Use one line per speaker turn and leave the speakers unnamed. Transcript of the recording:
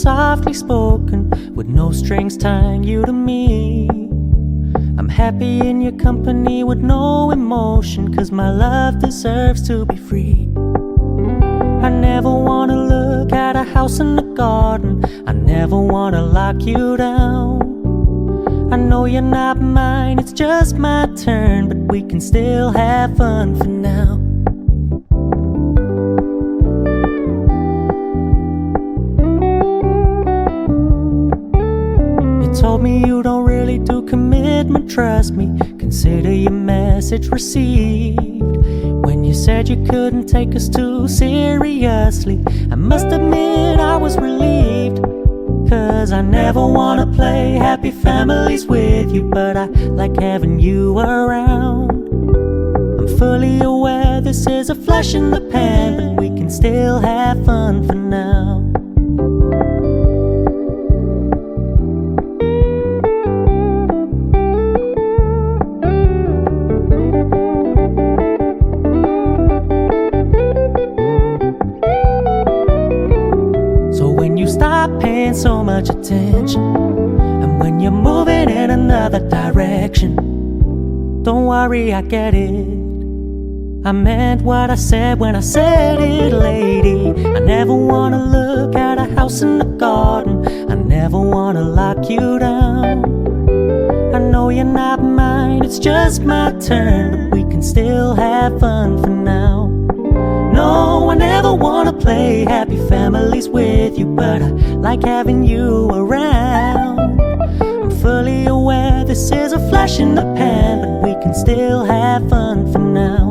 softly spoken, with no strings tying you to me. I'm happy in your company with no emotion, 'cause my love deserves to be free. I never wanna look at a house in the garden, I never wanna lock you down. I know you're not mine, it's just my turn, but we can still have fun for now. You told me you don't really do commitment, trust me, consider your message received. When you said you couldn't take us too seriously, I must admit I was relieved. 'Cause I never wanna play happy families with you, but I like having you around. I'm fully aware this is a flash in the pan, but we can still have fun for now. Stop paying so much attention, and when you're moving in another direction, don't worry, I get it. I meant what I said when I said it, lady. I never wanna look at a house in the garden, I never wanna lock you down. I know you're not mine, it's just my turn, but we can still have fun for now. No, I never wanna play happy families with you, but I like having you around. I'm fully aware this is a flash in the pan, but we can still have fun for now.